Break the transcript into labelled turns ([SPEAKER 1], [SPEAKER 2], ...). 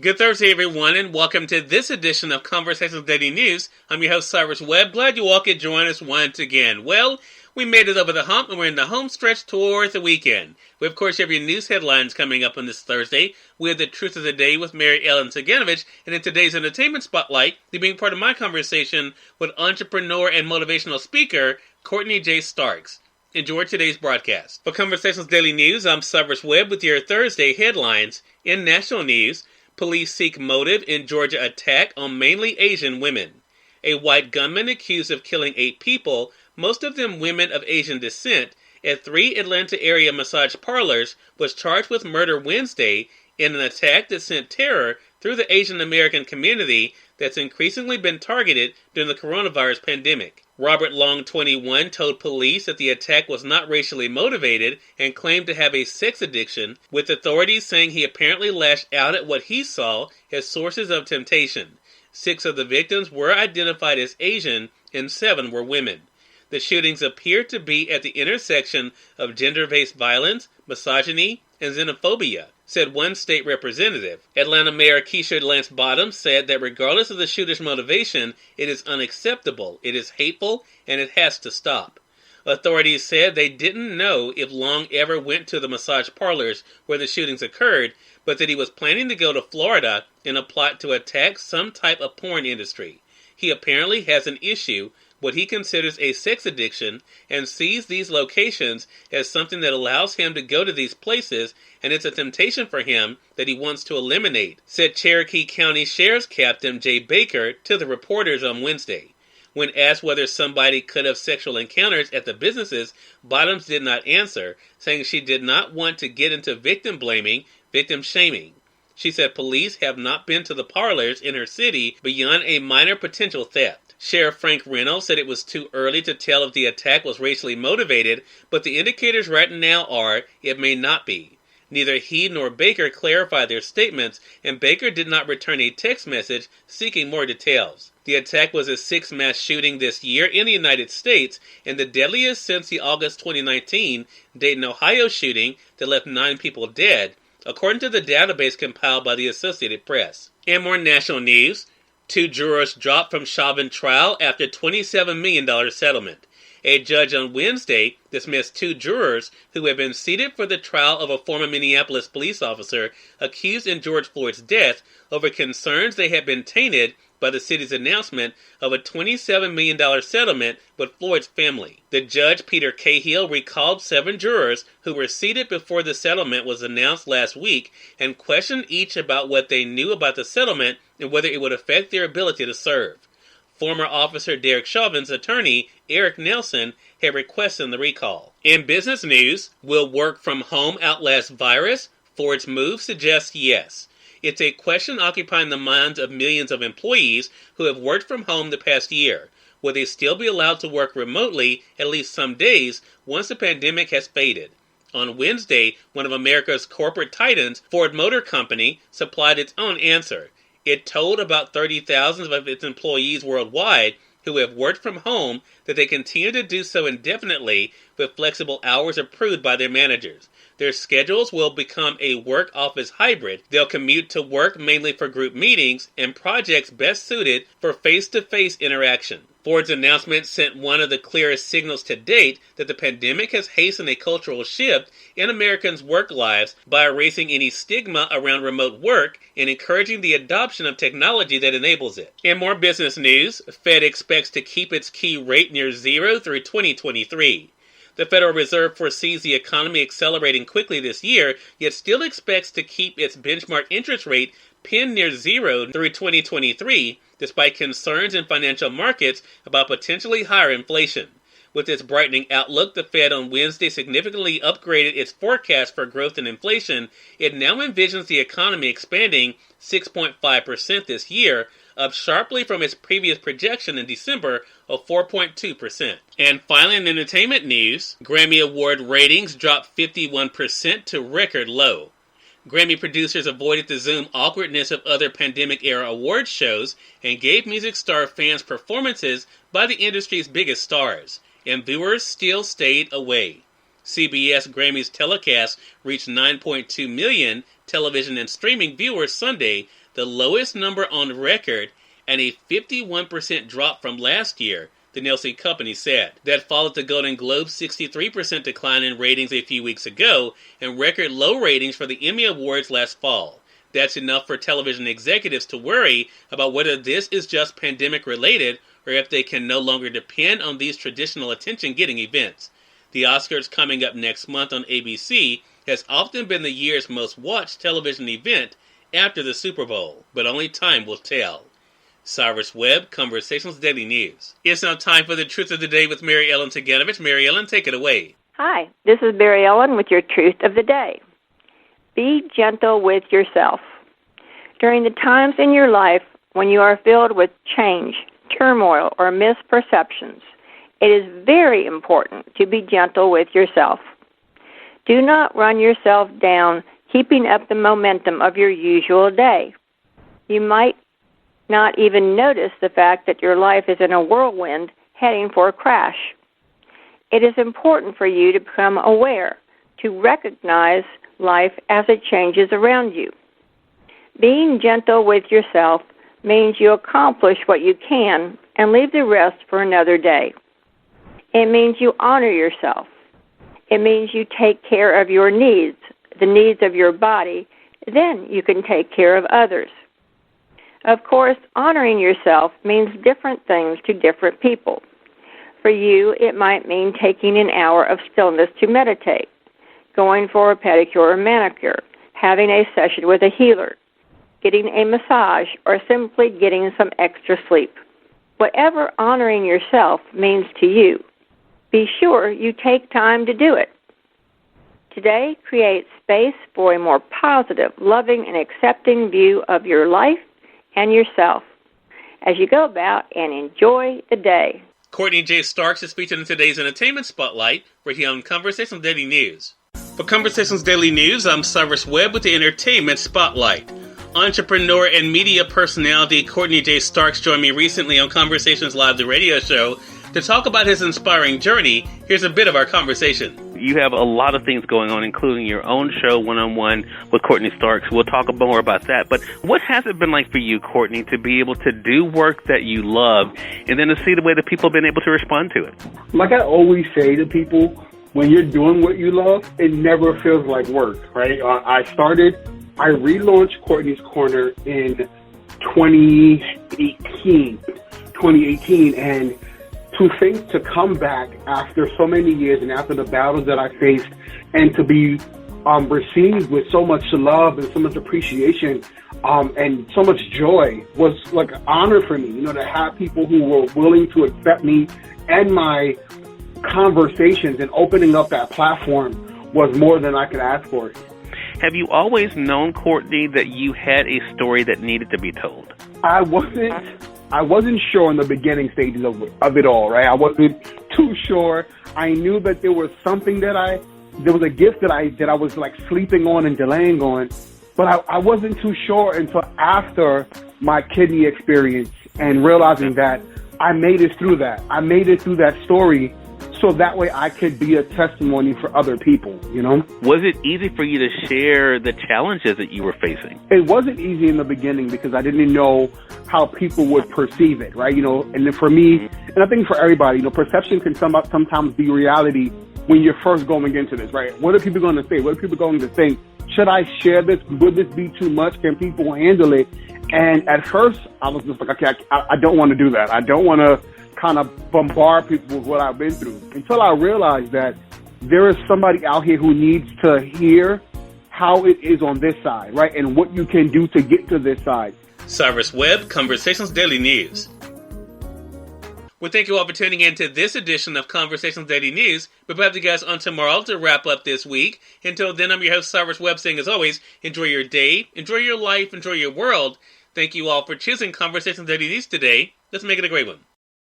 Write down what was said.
[SPEAKER 1] Good Thursday, everyone, and welcome to this edition of Conversations Daily News. I'm your host, Cyrus Webb. Glad you all could join us once again. Well, we made it over the hump, and we're in the home stretch towards the weekend. We, of course, have your news headlines coming up on this Thursday. We have the Truth of the Day with Mary Ellen Ciganovich, and in today's Entertainment Spotlight, you're being part of my conversation with entrepreneur and motivational speaker, Courtney Starks. Enjoy today's broadcast. For Conversations Daily News, I'm Cyrus Webb with your Thursday headlines. In national news, police seek motive in Georgia attack on mainly Asian women. A white gunman accused of killing 8 people, most of them women of Asian descent, at 3 Atlanta area massage parlors was charged with murder Wednesday in an attack that sent terror through the Asian American community that's increasingly been targeted during the coronavirus pandemic. Robert Long, 21, told police that the attack was not racially motivated and claimed to have a sex addiction, with authorities saying he apparently lashed out at what he saw as sources of temptation. 6 of the victims were identified as Asian and 7 were women. The shootings appear to be at the intersection of gender-based violence, misogyny, and xenophobia, said one state representative. Atlanta Mayor Keisha Lance Bottoms said that regardless of the shooter's motivation, it is unacceptable, it is hateful, and it has to stop. Authorities said they didn't know if Long ever went to the massage parlors where the shootings occurred, but that he was planning to go to Florida in a plot to attack some type of porn industry. He apparently has an issue, what he considers a sex addiction, and sees these locations as something that allows him to go to these places, and it's a temptation for him that he wants to eliminate, said Cherokee County Sheriff's Captain Jay Baker to the reporters on Wednesday. When asked whether somebody could have sexual encounters at the businesses, Bottoms did not answer, saying she did not want to get into victim blaming, victim shaming. She said police have not been to the parlors in her city beyond a minor potential theft. Sheriff Frank Reynolds said it was too early to tell if the attack was racially motivated, but the indicators right now are it may not be. Neither he nor Baker clarified their statements, and Baker did not return a text message seeking more details. The attack was the 6th mass shooting this year in the United States, and the deadliest since the August 2019 Dayton, Ohio shooting that left 9 people dead, according to the database compiled by the Associated Press. And more national news, 2 jurors dropped from Chauvin trial after $27 million settlement. A judge on Wednesday dismissed 2 jurors who had been seated for the trial of a former Minneapolis police officer accused in George Floyd's death over concerns they had been tainted by the city's announcement of a $27 million settlement with Floyd's family. The judge, Peter Cahill, recalled 7 jurors who were seated before the settlement was announced last week and questioned each about what they knew about the settlement and whether it would affect their ability to serve. Former officer Derek Chauvin's attorney, Eric Nelson, had requested the recall. In business news, will work from home outlast virus? Ford's move suggests yes. It's a question occupying the minds of millions of employees who have worked from home the past year. Will they still be allowed to work remotely at least some days once the pandemic has faded? On Wednesday, one of America's corporate titans, Ford Motor Company, supplied its own answer. It told about 30,000 of its employees worldwide who have worked from home that they continue to do so indefinitely with flexible hours approved by their managers. Their schedules will become a work-office hybrid. They'll commute to work mainly for group meetings and projects best suited for face-to-face interaction. Ford's announcement sent one of the clearest signals to date that the pandemic has hastened a cultural shift in Americans' work lives by erasing any stigma around remote work and encouraging the adoption of technology that enables it. In more business news, Fed expects to keep its key rate near zero through 2023. The Federal Reserve foresees the economy accelerating quickly this year, yet still expects to keep its benchmark interest rate pinned near zero through 2023, despite concerns in financial markets about potentially higher inflation. With its brightening outlook, the Fed on Wednesday significantly upgraded its forecast for growth and inflation. It now envisions the economy expanding 6.5% this year, up sharply from its previous projection in December of 4.2%. And finally, in entertainment news, Grammy Award ratings dropped 51% to record low. Grammy producers avoided the Zoom awkwardness of other pandemic-era award shows and gave music star fans performances by the industry's biggest stars, and viewers still stayed away. CBS Grammys telecast reached 9.2 million television and streaming viewers Sunday, the lowest number on record and a 51% drop from last year, the Nielsen Company said. That followed the Golden Globe's 63% decline in ratings a few weeks ago and record low ratings for the Emmy Awards last fall. That's enough for television executives to worry about whether this is just pandemic-related or if they can no longer depend on these traditional attention-getting events. The Oscars coming up next month on ABC has often been the year's most watched television event after the Super Bowl, but only time will tell. Cyrus Webb, Conversations Daily News. It's now time for the Truth of the Day with Mary Ellen Ciganovich. Mary Ellen, take it away.
[SPEAKER 2] Hi, this is Mary Ellen with your Truth of the Day. Be gentle with yourself. During the times in your life when you are filled with change, turmoil, or misperceptions, it is very important to be gentle with yourself. Do not run yourself down, keeping up the momentum of your usual day. You might not even notice the fact that your life is in a whirlwind heading for a crash. It is important for you to become aware, to recognize life as it changes around you. Being gentle with yourself means you accomplish what you can and leave the rest for another day. It means you honor yourself. It means you take care of your needs, the needs of your body, then you can take care of others. Of course, honoring yourself means different things to different people. For you, it might mean taking an hour of stillness to meditate, going for a pedicure or manicure, having a session with a healer, getting a massage, or simply getting some extra sleep. Whatever honoring yourself means to you, be sure you take time to do it. Today, create space for a more positive, loving, and accepting view of your life and yourself as you go about and enjoy the day.
[SPEAKER 1] Courtney J. Starks is featured in today's Entertainment Spotlight right here on Conversations Daily News. For Conversations Daily News, I'm Cyrus Webb with the Entertainment Spotlight. Entrepreneur and media personality Courtney J. Starks joined me recently on Conversations Live, the radio show, to talk about his inspiring journey. Here's a bit of our conversation.
[SPEAKER 3] You have a lot of things going on, including your own show, One-on-One with Courtney Starks. We'll talk more about that. But what has it been like for you, Courtney, to be able to do work that you love and then to see the way that people have been able to respond to it?
[SPEAKER 4] Like I always say to people, when you're doing what you love, it never feels like work, right? I relaunched Courtney's Corner in 2018, and to come back after so many years and after the battles that I faced and to be received with so much love and so much appreciation and so much joy was like an honor for me, to have people who were willing to accept me and my conversations, and opening up that platform was more than I could ask for.
[SPEAKER 3] Have you always known, Courtney, that you had a story that needed to be told?
[SPEAKER 4] I wasn't sure in the beginning stages of it all, right? I wasn't too sure. I knew that there was something there was a gift that I was like sleeping on and delaying on, but I wasn't too sure until after my kidney experience and realizing that I made it through that. I made it through that story so that way I could be a testimony for other people,
[SPEAKER 3] Was it easy for you to share the challenges that you were facing?
[SPEAKER 4] It wasn't easy in the beginning because I didn't know how people would perceive it, right? And then for me, and I think for everybody, perception can sometimes be reality when you're first going into this, right? What are people going to say? What are people going to think? Should I share this? Would this be too much? Can people handle it? And at first, I was just like, okay, I don't want to do that. I don't want to kind of bombard people with what I've been through, until I realized that there is somebody out here who needs to hear how it is on this side, right? And what you can do to get to this side.
[SPEAKER 1] Cyrus Webb, Conversations Daily News. We thank you all for tuning in to this edition of Conversations Daily News. We'll have you guys on tomorrow to wrap up this week. Until then, I'm your host, Cyrus Webb, saying as always, enjoy your day, enjoy your life, enjoy your world. Thank you all for choosing Conversations Daily News today. Let's make it a great one.